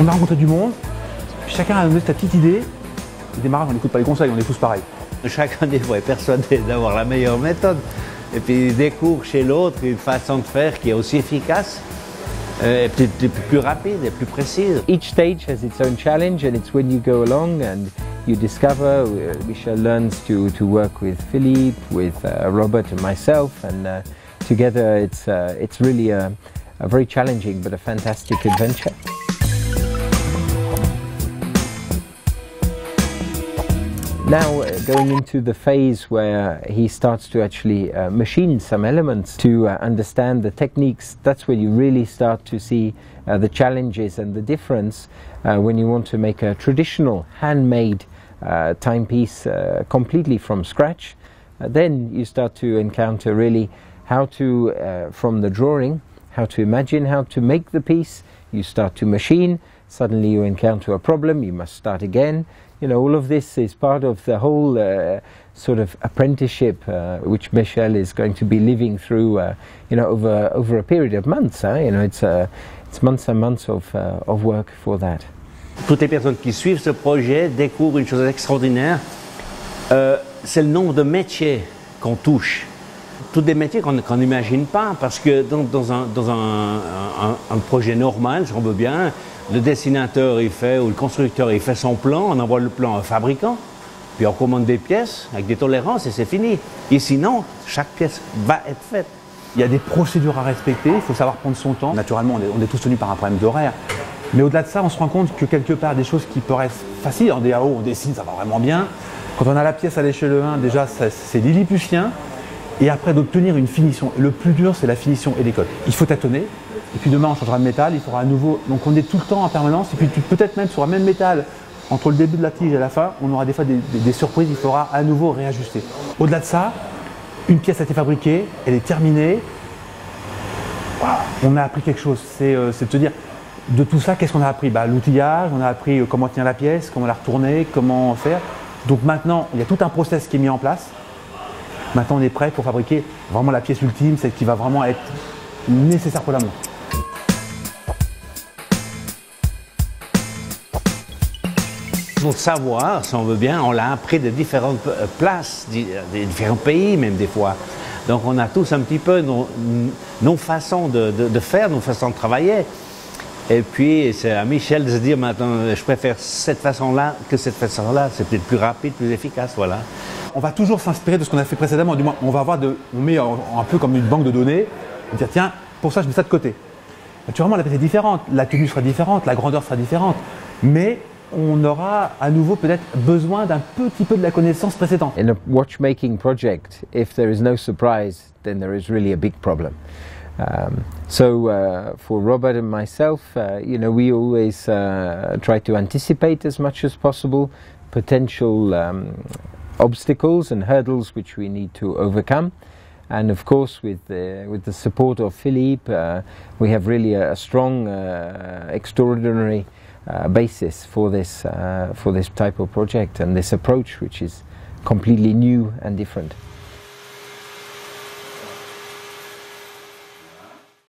On a rencontré du monde, puis chacun a donné sa petite idée. Les démarrages, on n'écoute pas les conseils, on est tous pareils. Chacun des fois est persuadé d'avoir la meilleure méthode et puis il découvre chez l'autre une façon de faire qui est aussi efficace, et peut-être plus rapide et plus précise. Each stage has its own challenge, and it's when you go along and you discover. Michel learns to work with Philippe, with Robert and myself, and together it's really a very challenging but a fantastic adventure. Now going into the phase where he starts to actually machine some elements to understand the techniques. That's where you really start to see the challenges and the difference when you want to make a traditional handmade timepiece completely from scratch. Then you start to encounter really how to, from the drawing, how to imagine how to make the piece. You start to machine, suddenly you encounter a problem, you must start again. You know, all of this is part of the whole sort of apprenticeship which Michel is going to be living through, you know, over a period of months. You know, it's months and months of work for that. Toutes les personnes qui suivent ce projet découvrent une chose extraordinaire, c'est le nombre de métiers qu'on touche. Tous des métiers qu'on n'imagine pas, parce que dans un projet normal, si on veut bien, le dessinateur il fait, ou le constructeur il fait son plan, on envoie le plan à un fabricant, puis on commande des pièces avec des tolérances et c'est fini. Ici non, chaque pièce va être faite. Il y a des procédures à respecter, il faut savoir prendre son temps. Naturellement, on est tous tenus par un problème d'horaire. Mais au-delà de ça, on se rend compte que quelque part, des choses qui paraissent faciles, en DAO, on dessine, ça va vraiment bien. Quand on a la pièce à l'échelle 1, déjà, c'est lilliputien. Et après, d'obtenir une finition. Le plus dur, c'est la finition et les codes. Il faut tâtonner. Et puis demain, on changera de métal, il faudra à nouveau. Donc on est tout le temps en permanence. Et puis peut-être même sur le même métal, entre le début de la tige et la fin, on aura des fois des surprises, il faudra à nouveau réajuster. Au-delà de ça, une pièce a été fabriquée, elle est terminée. Wow, on a appris quelque chose. C'est de se dire, de tout ça, qu'est-ce qu'on a appris? L'outillage, on a appris comment tenir la pièce, comment la retourner, comment faire. Donc maintenant, il y a tout un process qui est mis en place. Maintenant, on est prêt pour fabriquer vraiment la pièce ultime, celle qui va vraiment être nécessaire pour la montre. Notre savoir, si on veut bien, on l'a appris de différentes places, des différents pays même des fois. Donc on a tous un petit peu nos façons de faire, nos façons de travailler. Et puis c'est à Michel de se dire maintenant, je préfère cette façon-là que cette façon-là, c'est peut-être plus rapide, plus efficace, voilà. On va toujours s'inspirer de ce qu'on a fait précédemment, du moins on met un peu comme une banque de données, on va dire tiens, pour ça je mets ça de côté. Naturellement la pièce est différente, la tenue sera différente, la grandeur sera différente, mais on aura à nouveau peut-être besoin d'un petit peu de la connaissance précédente. In a watchmaking project, if there is no surprise, then there is really a big problem. For Robert and myself, you know, we always try to anticipate as much as possible potential obstacles and hurdles which we need to overcome. And of course, with the support of Philippe, we have really a strong, extraordinary basis for this type of project and this approach, which is completely new and different.